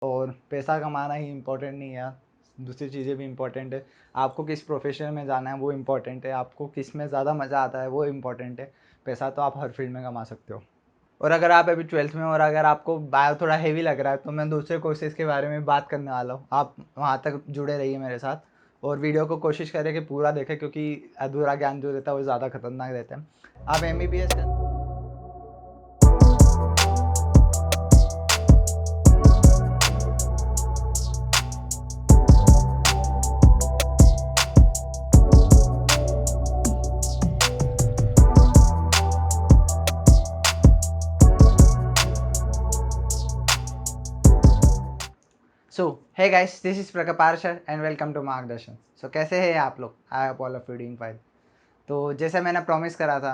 और पैसा कमाना ही इम्पोर्टेंट नहीं है यार, दूसरी चीज़ें भी इम्पोर्टेंट है। आपको किस प्रोफ़ेशन में जाना है वो इम्पोर्टेंट है, आपको किस में ज़्यादा मज़ा आता है वो इम्पोर्टेंट है। पैसा तो आप हर फील्ड में कमा सकते हो। और अगर आप अभी 12th में हो और अगर आपको बायो थोड़ा हेवी लग रहा है तो मैं दूसरे कोर्सेज़ के बारे में बात करने वाला हूँ। आप वहाँ तक जुड़े रहिए मेरे साथ और वीडियो को कोशिश करें कि पूरा देखें, क्योंकि अधूरा ज्ञान जो रहता है वो ज़्यादा खतरनाक रहता है। आप एमबीबीएस कर सो हे गाइस, दिस इज प्रका पार्शर एंड वेलकम टू मार्गदर्शन। सो कैसे हैं आप लोग? I hope all of you doing fine. तो जैसे मैंने प्रॉमिस करा था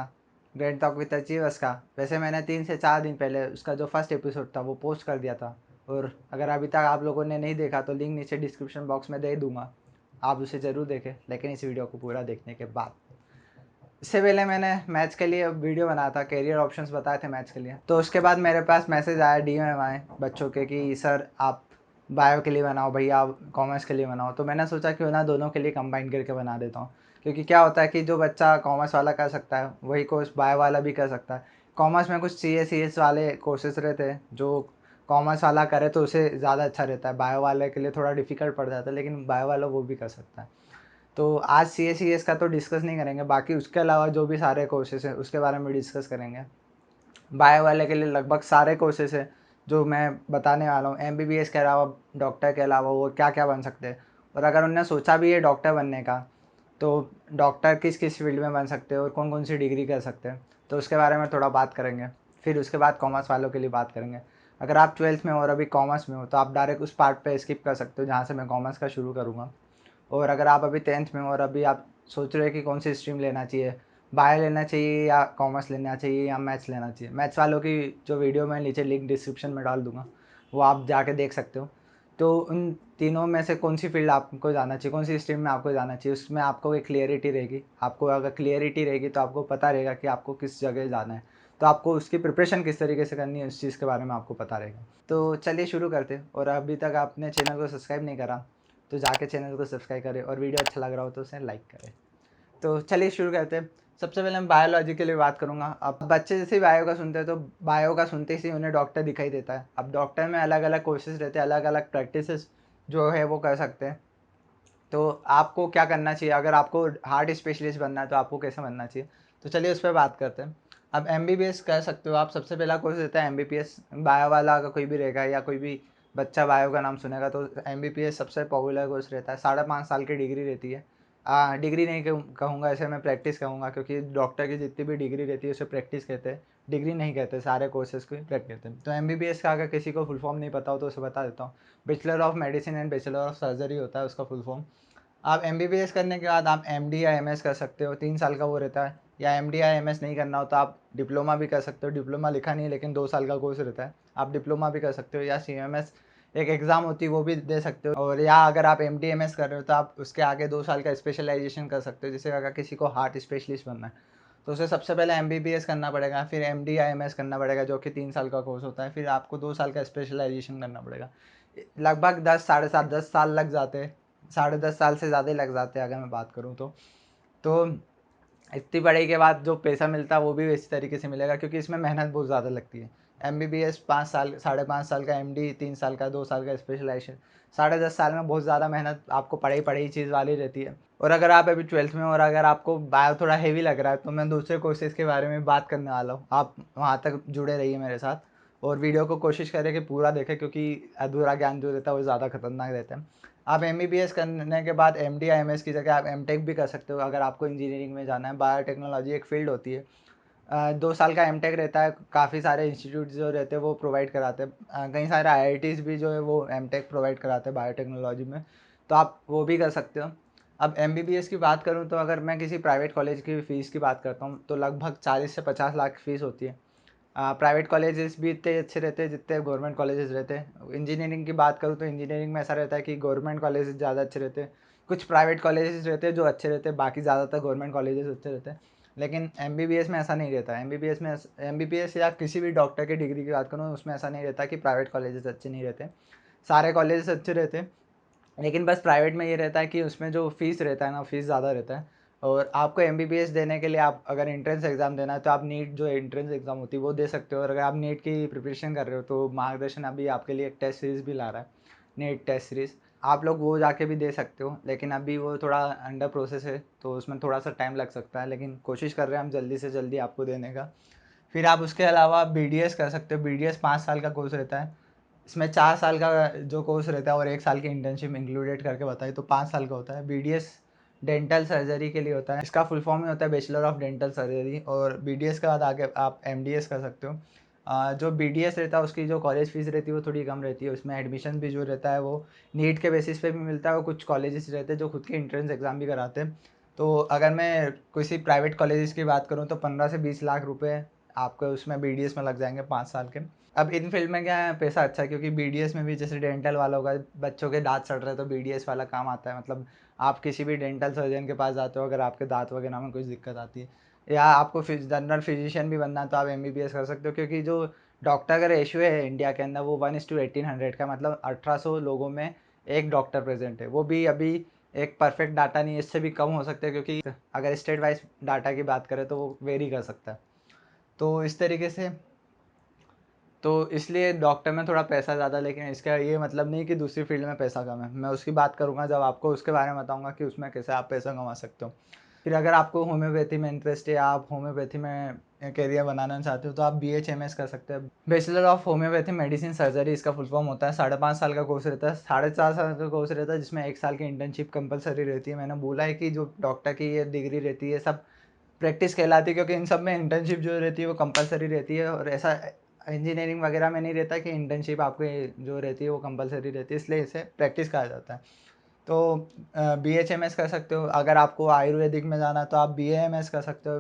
ग्रेट टॉक विद अचीवर्स का, वैसे मैंने 3 से 4 दिन पहले उसका जो फर्स्ट एपिसोड था वो पोस्ट कर दिया था। और अगर अभी तक आप लोगों ने नहीं देखा तो लिंक नीचे डिस्क्रिप्शन बॉक्स में दे दूंगा, आप उसे ज़रूर देखें, लेकिन इस वीडियो को पूरा देखने के बाद। इससे पहले मैंने मैथ्स के लिए वीडियो बनाया था, कैरियर ऑप्शंस बताए थे मैथ्स के लिए। तो उसके बाद मेरे पास मैसेज आया डीएम आए बच्चों के कि सर आप बायो के लिए बनाओ, भैया आप कॉमर्स के लिए बनाओ। तो मैंने सोचा क्यों ना दोनों के लिए कंबाइन करके बना देता हूँ, क्योंकि क्या होता है कि जो बच्चा कॉमर्स वाला कर सकता है वही कोर्स बायो वाला भी कर सकता है। कॉमर्स में कुछ सी एस वाले कोर्सेज रहते हैं जो कॉमर्स वाला करे तो उसे ज़्यादा अच्छा रहता है, बायो वाले के लिए थोड़ा डिफिकल्ट पड़ जाता है, लेकिन बायो वाला वो भी कर सकता है। तो आज सी एस का तो डिस्कस नहीं करेंगे, बाकी उसके अलावा जो भी सारे कोर्सेज हैं उसके बारे में डिस्कस करेंगे। बायो वाले के लिए लगभग सारे कोर्सेज हैं जो मैं बताने वाला हूँ। एमबीबीएस के अलावा, डॉक्टर के अलावा वो क्या क्या बन सकते हैं, और अगर उनने सोचा भी है डॉक्टर बनने का तो डॉक्टर किस किस फील्ड में बन सकते हैं और कौन कौन सी डिग्री कर सकते हैं, तो उसके बारे में थोड़ा बात करेंगे। फिर उसके बाद कॉमर्स वालों के लिए बात करेंगे। अगर आप 12th में हो और अभी कॉमर्स में हो तो आप डायरेक्ट उस पार्ट पे स्किप कर सकते हो जहाँ से मैं कॉमर्स का शुरू करूँगा। और अगर आप अभी 10th में हो और अभी आप सोच रहे हो कि कौन सी स्ट्रीम लेना चाहिए, बायो लेना चाहिए या कॉमर्स लेना चाहिए या मैथ्स लेना चाहिए, मैथ्स वालों की जो वीडियो मैं नीचे लिंक डिस्क्रिप्शन में डाल दूंगा, वो आप जाके देख सकते हो। तो उन तीनों में से कौन सी फील्ड आपको जाना चाहिए, कौन सी स्ट्रीम में आपको जाना चाहिए, उसमें आपको एक क्लियरिटी रहेगी। आपको अगर क्लियरिटी रहेगी तो आपको पता रहेगा कि आपको किस जगह जाना है, तो आपको उसकी प्रिपरेशन किस तरीके से करनी है उस चीज़ के बारे में आपको पता रहेगा। तो चलिए शुरू करते हैं। और अभी तक आपने चैनल को सब्सक्राइब नहीं करा तो जाके चैनल को सब्सक्राइब करें और वीडियो अच्छा लग रहा हो तो उसे लाइक करें। तो चलिए शुरू करते हैं। सबसे पहले मैं बायोलॉजी के लिए बात करूंगा। अब बच्चे जैसे ही बायो का सुनते हैं तो बायो का सुनते ही उन्हें डॉक्टर दिखाई देता है। अब डॉक्टर में अलग अलग कोर्सेज रहते हैं, अलग अलग प्रैक्टिसेस जो है वो कर सकते हैं। तो आपको क्या करना चाहिए, अगर आपको हार्ट स्पेशलिस्ट बनना है तो आपको कैसे बनना चाहिए, तो चलिए उस पर बात करते हैं। अब एमबीबीएस कर सकते हो आप। सबसे पहला कोर्स रहता है एमबीबीएस। बायो वाला अगर कोई भी रहेगा या कोई भी बच्चा बायो का नाम सुनेगा तो एमबीबीएस सबसे पॉपुलर कोर्स रहता है। 5.5 साल की डिग्री रहती है। डिग्री नहीं कहूँगा, ऐसे मैं प्रैक्टिस कहूँगा, क्योंकि डॉक्टर की जितनी भी डिग्री रहती है उसे प्रैक्टिस कहते हैं, डिग्री नहीं कहते, सारे कोर्सेज को प्रैक्टिस कहते हैं। तो एमबीबीएस का अगर किसी को फुल फॉर्म नहीं पता हो तो उसे बता देता हूँ। Bachelor of medicine and bachelor of surgery होता है उसका फुल फॉर्म। आप एमबीबीएस करने के बाद आप एमडी या एमएस कर सकते हो, 3 साल का वो रहता है। या एमडी या एमएस नहीं करना हो तो आप डिप्लोमा भी कर सकते हो। डिप्लोमा लिखा नहीं है लेकिन 2 साल का कोर्स रहता है, आप डिप्लोमा भी कर सकते हो। या सीएमएस एक एग्ज़ाम होती है वो भी दे सकते हो। और या अगर आप एमडी एमएस कर रहे हो तो आप उसके आगे 2 साल का स्पेशलाइजेशन कर सकते हो। जैसे अगर किसी को हार्ट स्पेशलिस्ट बनना है तो उसे सबसे पहले एमबीबीएस करना पड़ेगा, फिर एमडी या एमएस करना पड़ेगा जो कि 3 साल का कोर्स होता है, फिर आपको 2 साल का स्पेशलाइजेशन करना पड़ेगा। लगभग 10 साढ़े 10 10 साल लग जाते हैं। 10.5 साल से ज़्यादा ही लग जाते हैं अगर मैं बात करूँ तो इतनी पढ़ाई के बाद जो पैसा मिलता है वो भी इसी तरीके से मिलेगा, क्योंकि इसमें मेहनत बहुत ज़्यादा लगती है। एमबीबीएस 5 साल, 5.5 साल का एमडी, 3 साल का, 2 साल का स्पेशलाइजेशन, 10.5 साल में बहुत ज़्यादा मेहनत आपको पढ़ाई पढ़ाई चीज़ वाली रहती है। और अगर आप अभी 12th में हो और अगर आपको बायो थोड़ा हेवी लग रहा है तो मैं दूसरे कोर्सेज़ के बारे में बात करने वाला हूँ। आप वहाँ तक जुड़े रहिए मेरे साथ और वीडियो को कोशिश करें कि पूरा देखें, क्योंकि अधूरा ज्ञान जो रहता है वो ज़्यादा खतरनाक रहता है। आप एमबीबीएस करने के बाद एमडी या एमएस की जगह आप एमटेक भी कर सकते हो अगर आपको इंजीनियरिंग में जाना है। बायोटेक्नोलॉजी एक फील्ड होती है। 2 साल का एमटेक रहता है। काफ़ी सारे इंस्टीट्यूट जो रहते हैं वो प्रोवाइड कराते हैं। कई सारे आईआईटीज़ भी जो है वो एमटेक प्रोवाइड कराते हैं बायोटेक्नोलॉजी में, तो आप वो भी कर सकते हो। अब एमबीबीएस की बात करूँ तो अगर मैं किसी प्राइवेट कॉलेज की फ़ीस की बात करता हूँ तो लगभग 40 से 50 लाख फ़ीस होती है। प्राइवेट कॉलेजेस भी इतने अच्छे रहते हैं जितने गवर्नमेंट कॉलेजेस रहते हैं। इंजीनियरिंग की बात करूँ तो इंजीनियरिंग में ऐसा रहता है कि गवर्नमेंट कॉलेजेस ज़्यादा अच्छे रहते हैं, कुछ प्राइवेट कॉलेजेस रहते हैं जो अच्छे रहते हैं, बाकी ज़्यादातर गवर्नमेंट कॉलेजेस अच्छे रहते हैं। लेकिन एमबीबीएस में ऐसा नहीं रहता है। एमबीबीएस या किसी भी डॉक्टर की डिग्री की बात करूँ उसमें ऐसा नहीं रहता कि प्राइवेट कॉलेजेस अच्छे नहीं रहते। सारे कॉलेजेस अच्छे रहते हैं, लेकिन बस प्राइवेट में ये रहता है कि उसमें जो फ़ीस रहता है ना, फ़ीस ज़्यादा रहता है। और आपको एमबीबीएस देने के लिए आप अगर एंट्रेंस एग्ज़ाम देना है तो आप नीट जो एंट्रेंस एग्ज़ाम होती है वो दे सकते हो, और अगर आप नीट की प्रिपरेशन कर रहे हो तो मार्गदर्शन अभी आपके लिए एक टेस्ट सीरीज़ भी ला रहा है, नीट टेस्ट सीरीज़। आप लोग वो जाके भी दे सकते हो, लेकिन अभी वो थोड़ा अंडर प्रोसेस है तो उसमें थोड़ा-सा टाइम लग सकता है, लेकिन कोशिश कर रहे हैं हम जल्दी से जल्दी आपको देने का। फिर आप उसके अलावा बीडीएस कर सकते हो। बीडीएस 5 साल का कोर्स रहता है। इसमें 4 साल का जो कोर्स रहता है और 1 साल की इंटर्नशिप इंक्लूडेड करके बताए तो 5 साल का होता है। बीडीएस डेंटल सर्जरी के लिए होता है। इसका फुल फॉर्म ही होता है बैचलर ऑफ डेंटल सर्जरी, और बीडीएस के बाद आगे आप एमडीएस कर सकते हो। जो बीडीएस रहता है उसकी जो कॉलेज फीस रहती है वो थोड़ी कम रहती है। उसमें एडमिशन भी जो रहता है वो नीट के बेसिस पे भी मिलता है, और कुछ कॉलेजेस रहते हैं जो खुद के एंट्रेंस एग्ज़ाम भी कराते हैं। तो अगर मैं किसी प्राइवेट कॉलेजेस की बात करूँ तो 15 से 20 लाख रुपए आपके उसमें बीडीएस में लग जाएँगे 5 साल के। अब इन फील्ड में क्या है, पैसा अच्छा है, क्योंकि बीडीएस में भी जैसे डेंटल वाला होगा, बच्चों के दाँत सड़ रहे हैं तो बीडीएस वाला काम आता है। मतलब आप किसी भी डेंटल सर्जन के पास जाते हो अगर आपके दाँत वगैरह में कुछ दिक्कत आती है, या आपको जनरल फिजिशियन भी बनना है तो आप एमबीबीएस कर सकते हो, क्योंकि जो डॉक्टर का रेशियो है इंडिया के अंदर वो 1:1800 का, मतलब 1800 लोगों में एक डॉक्टर प्रेजेंट है। वो भी अभी एक परफेक्ट डाटा नहीं है, इससे भी कम हो सकता है, क्योंकि अगर स्टेट वाइज डाटा की बात करें तो वो वेरी कर सकता है। तो इस तरीके से, तो इसलिए डॉक्टर में थोड़ा पैसा ज़्यादा, लेकिन इसका ये मतलब नहीं कि दूसरी फील्ड में पैसा कम है। मैं उसकी बात करूँगा जब आपको उसके बारे में बताऊँगा कि उसमें कैसे आप पैसा कमा सकते हो। फिर अगर आपको होम्योपैथी में इंटरेस्ट है या आप होम्योपैथी में करियर बनाना चाहते हो तो आप बीएचएमएस कर सकते हैं। Bachelor of homeopathy medicine surgery इसका फुल फॉर्म होता है। 5.5 साल का कोर्स रहता है, 4.5 साल का कोर्स रहता है, जिसमें 1 साल की इंटर्नशिप कंपलसरी रहती है। मैंने बोला है कि जो डॉक्टर की ये डिग्री रहती है सब प्रैक्टिस कहलाती है, क्योंकि इन सब में इंटर्नशिप जो रहती है वो कंपलसरी रहती है, और ऐसा इंजीनियरिंग वगैरह में नहीं रहता कि इंटर्नशिप आपकी जो रहती है वो कंपलसरी रहती है, इसलिए इसे प्रैक्टिस कहा जाता है। तो बीएचएमएस कर सकते हो। अगर आपको आयुर्वेदिक में जाना है तो आप बीएएमएस कर सकते हो।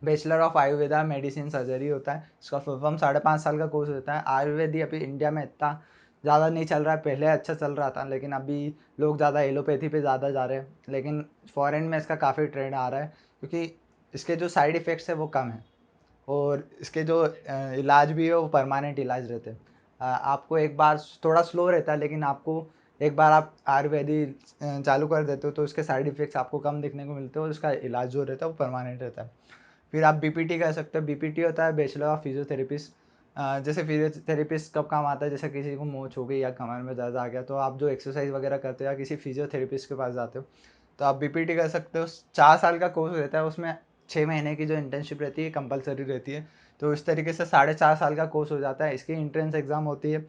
Bachelor of Ayurveda medicine surgery होता है, इसका फुल फॉर्म 5.5 साल का कोर्स होता है। आयुर्वेदी अभी इंडिया में इतना ज़्यादा नहीं चल रहा है, पहले अच्छा चल रहा था, लेकिन अभी लोग ज़्यादा एलोपैथी पे ज़्यादा जा रहे हैं, लेकिन फॉरेन में इसका काफ़ी ट्रेंड आ रहा है, क्योंकि इसके जो साइड इफ़ेक्ट्स है वो कम है, और इसके जो इलाज भी है वो परमानेंट इलाज रहते हैं। आपको एक बार थोड़ा स्लो रहता है, लेकिन आपको एक बार आप आयुर्वेदिक चालू कर देते हो तो उसके साइड इफ़ेक्ट्स आपको कम देखने को मिलते हैं, और उसका इलाज जो रहता है वो परमानेंट रहता है। फिर आप बीपीटी कर सकते हो। बीपीटी होता है बैचलर ऑफ फिजियोथेरेपिस्ट। जैसे फिजियोथेरेपिस्ट कब काम आता है, जैसे किसी को मोच हो गई या कमर में दर्द आ गया तो आप जो एक्सरसाइज वगैरह करते हो या किसी फिजियोथेरेपिस्ट के पास जाते हो तो आप बीपीटी कर सकते हो। 4 साल का कोर्स रहता है, उसमें 6 महीने की जो इंटर्नशिप रहती है कंपलसरी रहती है। तो इस तरीके से 4.5 साल का कोर्स हो जाता है। इसकी एंट्रेंस एग्ज़ाम होती है,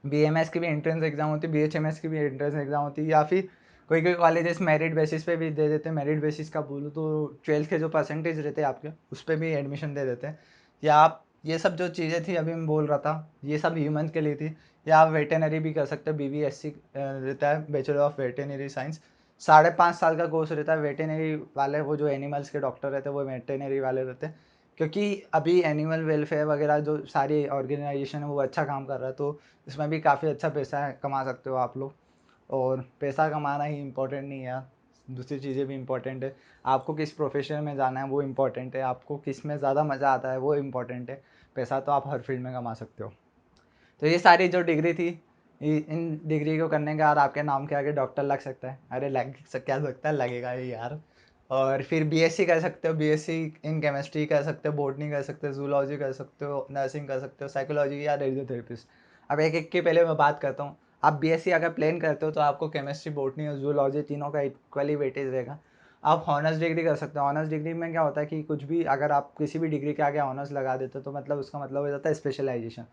बीएमएस की भी एंट्रेंस एग्जाम होती है, बीएचएमएस की भी एंट्रेंस एग्जाम होती है, या फिर कोई कोई कॉलेजेस मेरिट बेसिस पे भी दे देते हैं। मेरिट बेसिस का बोलूँ तो 12th के जो परसेंटेज रहते हैं आपके उस पर भी एडमिशन दे देते हैं। या आप ये सब जो चीज़ें थी अभी मैं बोल रहा था ये सब ह्यूमन के लिए थी। या आप वेटेनरी भी कर सकते हो, बीवीएससी रहता है, बैचलर ऑफ वेटेनरी साइंस। 5.5 साल का कोर्स रहता है। वेटेनरी वाले वो जो एनिमल्स के डॉक्टर रहते हैं वो वेटेनरी वाले रहते हैं, क्योंकि अभी एनिमल वेलफेयर वगैरह जो सारी ऑर्गेनाइजेशन है वो अच्छा काम कर रहा है, तो इसमें भी काफ़ी अच्छा पैसा कमा सकते हो आप लोग। और पैसा कमाना ही इम्पोर्टेंट नहीं है यार, दूसरी चीज़ें भी इम्पोर्टेंट है। आपको किस प्रोफेशन में जाना है वो इम्पोर्टेंट है, आपको किस में ज़्यादा मज़ा आता है वो इम्पोर्टेंट है। पैसा तो आप हर फील्ड में कमा सकते हो। तो ये सारी जो डिग्री थी, इन डिग्री को करने के बाद आपके नाम के आगे डॉक्टर लग सकता है। अरे क्या सकता है, लगेगा ही यार। और फिर बीएससी कर सकते हो, बीएससी इन केमिस्ट्री कर सकते हो, बॉटनी कर सकते हो, जूलॉजी कर सकते हो, नर्सिंग कर सकते हो, साइकोलॉजी या रेडियोथेरेपिस्ट। अब एक एक की पहले मैं बात करता हूँ। आप बीएससी अगर प्लान करते हो तो आपको केमिस्ट्री, बॉटनी और जूलॉजी तीनों का इक्वली वेटेज रहेगा। आप ऑनर्स डिग्री कर सकते हो। ऑनर्स डिग्री में क्या होता है कि कुछ भी अगर आप किसी भी डिग्री के आगे ऑनर्स लगा देते हो तो मतलब उसका मतलब हो जाता है स्पेशलाइजेशन।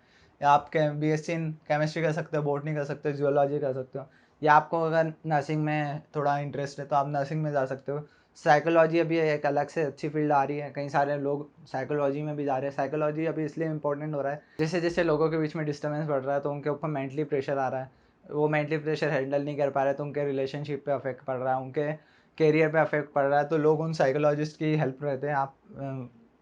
या आप बीएससी इन केमिस्ट्री कर सकते हो, बॉटनी कर सकते हो, जियोलॉजी कर सकते हो। या आपको अगर नर्सिंग में थोड़ा इंटरेस्ट है तो आप नर्सिंग में जा सकते हो। साइकोलॉजी अभी एक अलग से अच्छी फील्ड आ रही है, कई सारे लोग साइकोलॉजी में भी जा रहे हैं। साइकोलॉजी अभी इसलिए इंपॉर्टेंट हो रहा है, जैसे जैसे लोगों के बीच में डिस्टर्बेंस बढ़ रहा है तो उनके ऊपर मेंटली प्रेशर आ रहा है, वो मेंटली प्रेशर हैंडल नहीं कर पा रहे तो उनके रिलेशनशिप पे अफेक्ट पड़ रहा है, उनके करियर पे अफेक्ट पड़ रहा है, तो लोग उन साइकोलॉजिस्ट की हेल्प रहते हैं। आप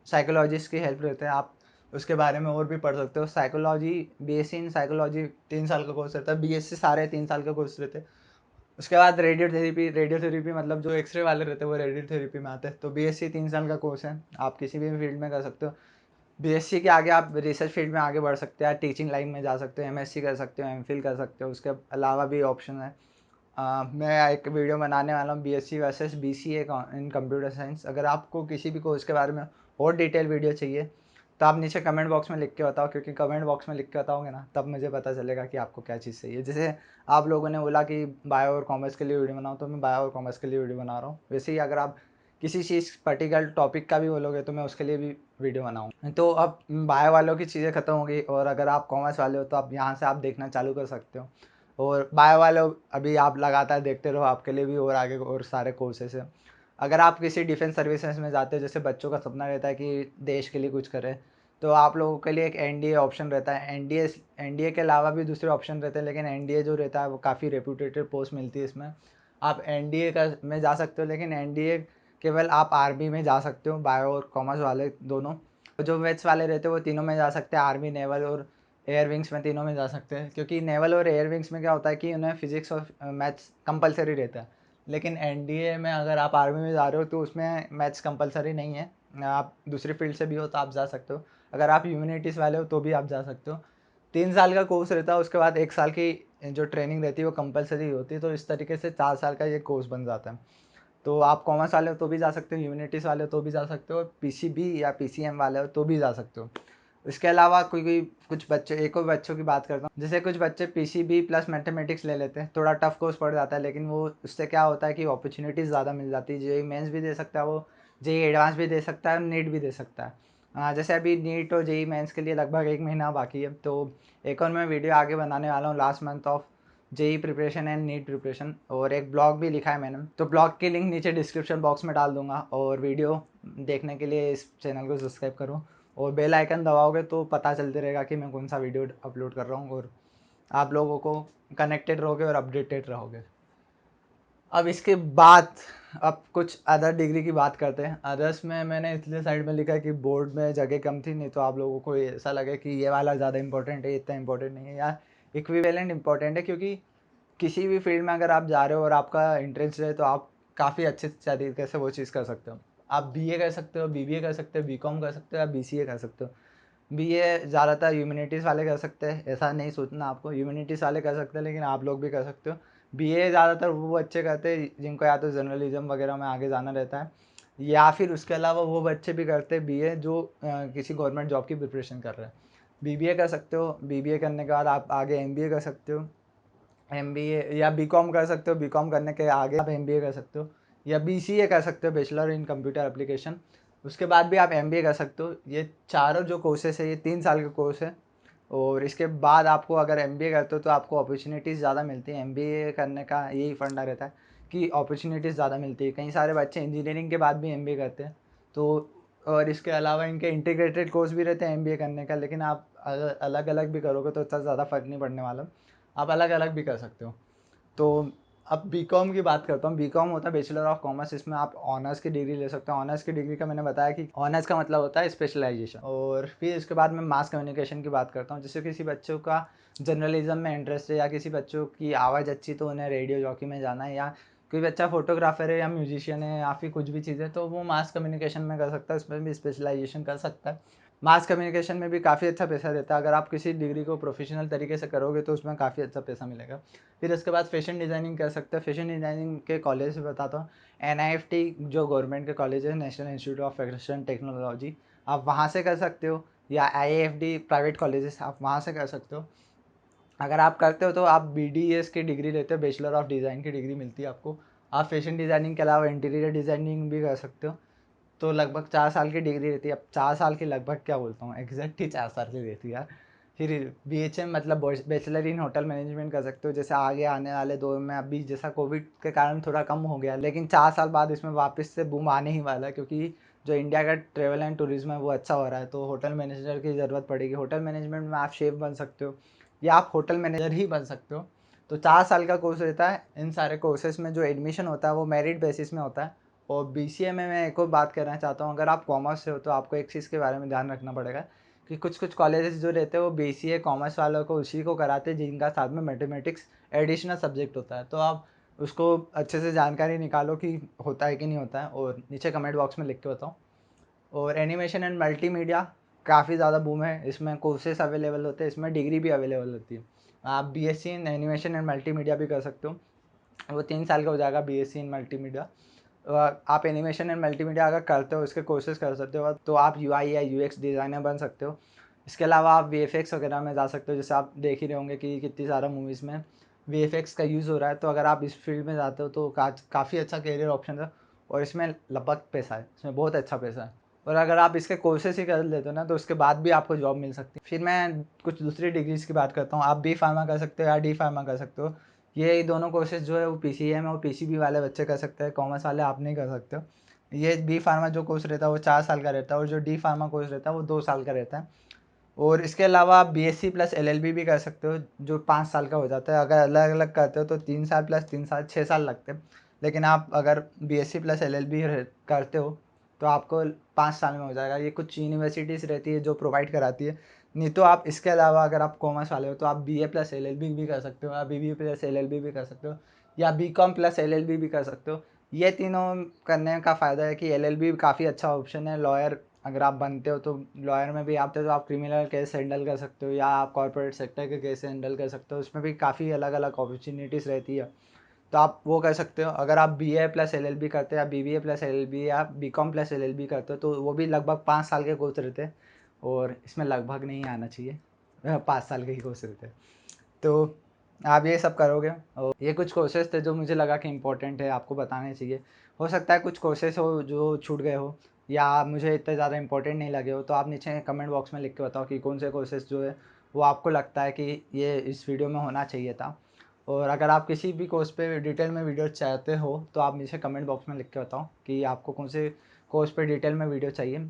साइकोलॉजिस्ट की हेल्प रहते हैं, आप उसके बारे में और भी पढ़ सकते हो। साइकोलॉजी, बीएससी इन साइकोलॉजी 3 साल का कोर्स रहता है, बीएससी सारे 3 साल का कोर्स रहते हैं। उसके बाद रेडियोथेरेपी, रेडियोथेरेपी मतलब जो एक्सरे वाले रहते हैं वो रेडियोथेरेपी में आते हैं। तो बीएससी 3 साल का कोर्स है, आप किसी भी फील्ड में कर सकते हो। बीएससी के आगे आप रिसर्च फील्ड में आगे बढ़ सकते हैं, टीचिंग लाइन में जा सकते हो, एमएससी कर सकते हो, एमफिल कर सकते हो, उसके अलावा भी ऑप्शन है। मैं एक वीडियो बनाने वाला हूँ बीएससी वर्सेस बीसीए इन कंप्यूटर साइंस। अगर आपको किसी भी कोर्स के बारे में और डिटेल वीडियो चाहिए तो आप नीचे कमेंट बॉक्स में लिख के बताओ, क्योंकि कमेंट बॉक्स में लिख के बताओगे ना तब मुझे पता चलेगा कि आपको क्या चीज़ चाहिए। जैसे आप लोगों ने बोला कि बायो और कॉमर्स के लिए वीडियो बनाओ, तो मैं बायो और कॉमर्स के लिए वीडियो बना रहा हूँ। वैसे ही अगर आप किसी चीज़ पर्टिकुलर टॉपिक का भी बोलोगे तो मैं उसके लिए भी वीडियो बनाऊँ। तो अब बायो वालों की चीज़ें ख़त्म हो गई, और अगर आप कॉमर्स वाले हो तो आप यहाँ से आप देखना चालू कर सकते हो। और बायो वाले अभी आप लगातार देखते रहो, आपके लिए भी और आगे और सारे कोर्सेस हैं। अगर आप किसी डिफेंस सर्विसेज में जाते हो, जैसे बच्चों का सपना रहता है कि देश के लिए कुछ करें, तो आप लोगों के लिए एक एनडीए ऑप्शन रहता है। एनडीए के अलावा भी दूसरे ऑप्शन रहते हैं, लेकिन एनडीए जो रहता है वो काफ़ी रेप्यूटेटेड पोस्ट मिलती है इसमें। आप एनडीए का में जा सकते हो, लेकिन एनडीए केवल आप आर्मी में जा सकते हो, बायो और कॉमर्स वाले दोनों। जो वेट्स वाले रहते हैं वो तीनों में जा सकते हैं, आर्मी, नेवल और एयर विंग्स में, तीनों में जा सकते हैं। क्योंकि नेवल और एयर विंग्स में क्या होता है कि उन्हें फिजिक्स और मैथ्स कंपलसरी रहता है। लेकिन एनडीए में अगर आप आर्मी में जा रहे हो तो उसमें मैथ्स कंपलसरी नहीं है। आप दूसरी फील्ड से भी हो तो आप जा सकते हो। अगर आप ह्यूमैनिटीज़ वाले हो तो भी आप जा सकते हो। 3 साल का कोर्स रहता है, उसके बाद 1 साल की जो ट्रेनिंग रहती है वो कंपलसरी होती है। तो इस तरीके से 4 साल का ये कोर्स बन जाता है। तो आप कॉमर्स वाले हो तो भी जा सकते हो, ह्यूमैनिटीज़ वाले हो तो भी जा सकते हो, पीसीबी या पीसीएम वाले हो तो भी जा सकते हो। इसके अलावा कोई कोई कुछ बच्चे, एक और बच्चों की बात करता हूँ, जैसे कुछ बच्चे पीसीबी प्लस मैथमेटिक्स ले लेते हैं, थोड़ा टफ कोर्स पड़ जाता है, लेकिन वो उससे क्या होता है कि अपॉर्चुनिटीज़ ज़्यादा मिल जाती है। जेई मेंस भी दे सकता है वो, जेई एडवांस भी दे सकता है और नीट भी दे सकता है। जैसे अभी नीट और जेई मेंस के लिए लगभग 1 महीना बाकी है, तो एक और मैं वीडियो आगे बनाने वाला हूँ last month of JEE preparation and NEET preparation, और एक ब्लॉग भी लिखा है मैंने। तो ब्लॉग की लिंक नीचे डिस्क्रिप्शन बॉक्स में डाल दूंगा, और वीडियो देखने के लिए इस चैनल को सब्सक्राइब करो और बेल आइकन दबाओगे तो पता चलते रहेगा कि मैं कौन सा वीडियो अपलोड कर रहा हूँ, और आप लोगों को कनेक्टेड रहोगे और अपडेटेड रहोगे। अब इसके बाद अब कुछ अदर डिग्री की बात करते हैं। अदर्स में मैंने इसलिए साइड में लिखा कि बोर्ड में जगह कम थी, नहीं तो आप लोगों को ऐसा लगे कि ये वाला ज़्यादा इंपॉर्टेंट है, इतना इंपॉर्टेंट नहीं है, या इक्विवेलेंट इंपॉर्टेंट है। क्योंकि किसी भी फील्ड में अगर आप जा रहे हो और आपका इंटरेस्ट है तो आप काफ़ी अच्छे तरीके से वो चीज़ कर सकते हो। आप बीए कर सकते हो, बीबीए कर सकते हो, बीकॉम कर सकते हो, या बीसीए कर सकते हो। बीए ज़्यादातर ह्यूमैनिटीज़ वाले कर सकते हैं, ऐसा नहीं सोचना आपको, ह्यूमैनिटीज़ वाले कर सकते हैं, लेकिन आप लोग भी कर सकते हो। बीए ज़्यादातर वो बच्चे करते हैं जिनको या तो जर्नलिज्म वगैरह में आगे जाना रहता है, या फिर उसके अलावा वो बच्चे भी करते हैं बीए जो किसी गवर्नमेंट जॉब की प्रिपरेशन कर रहे हैं। बीबीए कर सकते हो, बीबीए करने के बाद आप आगे एमबीए कर सकते हो, एमबीए या बीकॉम कर सकते हो, बीकॉम करने के आगे आप एमबीए कर सकते हो, या बीसीए कर सकते हो, बैचलर इन कंप्यूटर एप्लीकेशन। उसके बाद भी आप एमबीए कर सकते हो। ये चारों जो कोर्सेस है ये 3 साल का कोर्स है, और इसके बाद आपको अगर एमबीए करते हो तो आपको अपॉर्चुनिटीज़ ज़्यादा मिलती है। एमबीए करने का यही फंडा रहता है कि अपॉर्चुनिटीज़ ज़्यादा मिलती है। कई सारे बच्चे इंजीनियरिंग के बाद भी एमबीए करते हैं। तो और इसके अलावा इनके इंटीग्रेटेड कोर्स भी रहते हैं एमबीए करने का, लेकिन आप अगर अलग अलग भी करोगे तो इतना ज़्यादा फर्क नहीं पड़ने वाला, आप अलग अलग भी कर सकते हो। तो अब बीकॉम की बात करता हूँ। बीकॉम होता है बैचलर ऑफ कॉमर्स, इसमें आप ऑनर्स की डिग्री ले सकते हो। ऑनर्स की डिग्री का मैंने बताया कि ऑनर्स का मतलब होता है स्पेशलाइजेशन। और फिर इसके बाद मैं मास कम्युनिकेशन की बात करता हूँ। जैसे किसी बच्चों का जर्नलिज्म में इंटरेस्ट है, या किसी बच्चों की आवाज़ अच्छी तो उन्हें रेडियो जॉकी में जाना है, या कोई बच्चा फोटोग्राफर है या म्यूजिशियन है या फिर कुछ भी चीज़ है, तो वो मास कम्युनिकेशन में कर सकता है, उसमें भी स्पेशलाइजेशन कर सकता है। मास कम्युनिकेशन में भी काफ़ी अच्छा पैसा देता है। अगर आप किसी डिग्री को प्रोफेशनल तरीके से करोगे तो उसमें काफ़ी अच्छा पैसा मिलेगा। फिर उसके बाद फैशन डिज़ाइनिंग कर सकते हैं। फैशन डिज़ाइनिंग के कॉलेज बताता हूँ। एनआईएफटी जो गवर्नमेंट के कॉलेज है, national institute of fashion technology, आप वहाँ से कर सकते हो, या आईएएफडी प्राइवेट कॉलेजेस आप वहाँ से कर सकते हो। अगर आप करते हो तो आप बीडीएस की डिग्री लेते हो, बैचलर ऑफ डिज़ाइन की डिग्री मिलती है आपको। आप फैशन डिज़ाइनिंग के अलावा इंटीरियर डिज़ाइनिंग भी कर सकते हो। तो लगभग 4 साल की डिग्री रहती है। अब 4 साल की लगभग क्या बोलता हूँ, एग्जैक्ट ही 4 साल की रहती है यार। फिर बीएचएम मतलब बैचलर इन होटल मैनेजमेंट कर सकते हो। जैसे आगे आने वाले दौर में, अभी जैसा कोविड के कारण थोड़ा कम हो गया, लेकिन 4 साल बाद इसमें वापस से बूम आने ही वाला है, क्योंकि जो इंडिया का ट्रेवल एंड टूरिज्म है वो अच्छा हो रहा है। तो होटल मैनेजर की ज़रूरत पड़ेगी। होटल मैनेजमेंट में आप शेफ बन सकते हो, या आप होटल मैनेजर ही बन सकते हो। तो 4 साल का कोर्स रहता है। इन सारे कोर्सेज में जो एडमिशन होता है वो मेरिट बेसिस में होता है। और बीसीए में मैं एक और बात करना चाहता हूँ। अगर आप कॉमर्स से हो तो आपको एक चीज़ के बारे में ध्यान रखना पड़ेगा कि कुछ कुछ कॉलेजेस जो रहते हैं वो बीसीए कॉमर्स वालों को उसी को कराते हैं जिनका साथ में मैथमेटिक्स एडिशनल सब्जेक्ट होता है। तो आप उसको अच्छे से जानकारी निकालो कि होता है कि नहीं होता है, और नीचे कमेंट बॉक्स में लिख के बताओ। और एनिमेशन एंड मल्टीमीडिया काफ़ी ज़्यादा बूम है, इसमें कोर्सेस अवेलेबल होते हैं, इसमें डिग्री भी अवेलेबल होती है। आप BSc in animation and multimedia भी कर सकते हो, वो 3 साल का हो जाएगा बीएससी इन मल्टीमीडिया। आप एनिमेशन एंड मल्टीमीडिया अगर करते हो, इसके कोर्सेज कर सकते हो, तो आप यूआई या यूएक्स डिज़ाइनर बन सकते हो। इसके अलावा आप वीएफएक्स वगैरह में जा सकते हो, जैसे आप देख ही रहे होंगे कि कितनी ज़्यादा मूवीज़ में वीएफएक्स का यूज़ हो रहा है। तो अगर आप इस फील्ड में जाते हो तो काफ़ी अच्छा करियर ऑप्शन है, और इसमें लगभग पैसा है, इसमें बहुत अच्छा पैसा है। और अगर आप इसके कोर्सेज ही कर लेते हो ना, तो उसके बाद भी आपको जॉब मिल सकती है। फिर मैं कुछ दूसरी डिग्रीज़ की बात करता हूँ। आप बी फार्मा कर सकते हो या डी फार्मा कर सकते हो। ये दोनों कोर्सेज जो है वो पीसीएम और पीसीबी वाले बच्चे कर सकते हैं, कॉमर्स वाले आप नहीं कर सकते हो। ये बी फार्मा जो कोर्स रहता है वो 4 साल का रहता है, और जो डी फार्मा कोर्स रहता है वो 2 साल का रहता है। और इसके अलावा आप बीएससी प्लस एलएलबी भी कर सकते हो, जो 5 साल का हो जाता है। अगर अलग अलग करते हो तो 3 साल प्लस 3 साल 6 साल लगते हैं। लेकिन आप अगर बीएससी प्लस एलएलबी करते हो तो आपको 5 साल में हो जाएगा। ये कुछ यूनिवर्सिटीज़ रहती है जो प्रोवाइड कराती है। नहीं तो आप इसके अलावा अगर आप कॉमर्स वाले हो तो आप बीए प्लस एलएलबी भी कर सकते हो, या बीबीए प्लस एलएलबी भी कर सकते हो, या बीकॉम प्लस एलएलबी भी कर सकते हो। ये तीनों करने का फ़ायदा है कि एलएलबी काफ़ी अच्छा ऑप्शन है। लॉयर अगर आप बनते हो तो लॉयर में भी आते हो, तो आप क्रिमिनल केस हैंडल कर सकते हो, या आप कॉर्पोरेट सेक्टर के केस हैंडल कर सकते हो। उसमें भी काफ़ी अलग अलग अपॉर्चुनिटीज़ रहती है, तो आप वो कर सकते हो। अगर आप बीए प्लस एलएलबी करते हो, या बीबीए प्लस एलएलबी, या बीकॉम प्लस एलएलबी करते हो, तो वो भी लगभग 5 साल के कोर्स रहते हैं। और इसमें लगभग नहीं आना चाहिए, 5 साल के ही कोर्स रहते हैं। तो आप ये सब करोगे, और ये कुछ कोर्सेज़ थे जो मुझे लगा कि इम्पोर्टेंट है, आपको बताने चाहिए। हो सकता है कुछ कोर्सेज़ हो जो छूट गए हो, या मुझे इतने ज़्यादा इम्पोर्टेंट नहीं लगे हो, तो आप नीचे कमेंट बॉक्स में लिख के बताओ कि कौन से कोर्सेज़ जो है वो आपको लगता है कि ये इस वीडियो में होना चाहिए था। और अगर आप किसी भी कोर्स पे डिटेल में वीडियो चाहते हो तो आप नीचे कमेंट बॉक्स में लिख के बताओ कि आपको कौन से कोर्स पे डिटेल में वीडियो चाहिए।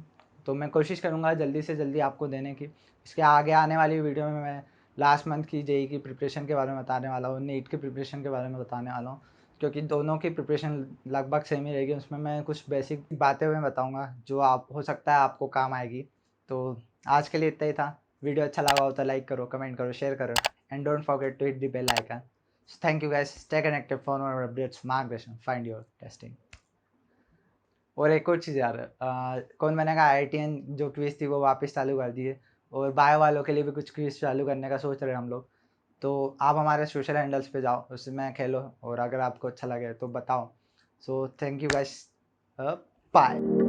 तो मैं कोशिश करूँगा जल्दी से जल्दी आपको देने की। इसके आगे आने वाली वीडियो में मैं लास्ट मंथ की जेई की प्रिपरेशन के बारे में बताने वाला हूँ, नीट की प्रिपरेशन के बारे में बताने वाला हूँ, क्योंकि दोनों की प्रिपरेशन लगभग सेम ही रहेगी। उसमें मैं कुछ बेसिक बातें मैं बताऊँगा जो आप हो सकता है आपको काम आएगी। तो आज के लिए इतना ही था। वीडियो अच्छा लगा हो तो लाइक करो, कमेंट करो, शेयर करो, and don't forget to hit the bell icon. So thank you guys. Stay connected for more updates. Mark find your testing. और एक और चीज़ यार, कौन बनेगा आईआईटीएन जो क्विज थी वो वापस चालू कर दी है, और बायो वालों के लिए भी कुछ क्विज चालू करने का सोच रहे हैं हम लोग। तो आप हमारे सोशल हैंडल्स पे जाओ, उसमें खेलो, और अगर आपको अच्छा लगे तो बताओ। So thank you guys, bye.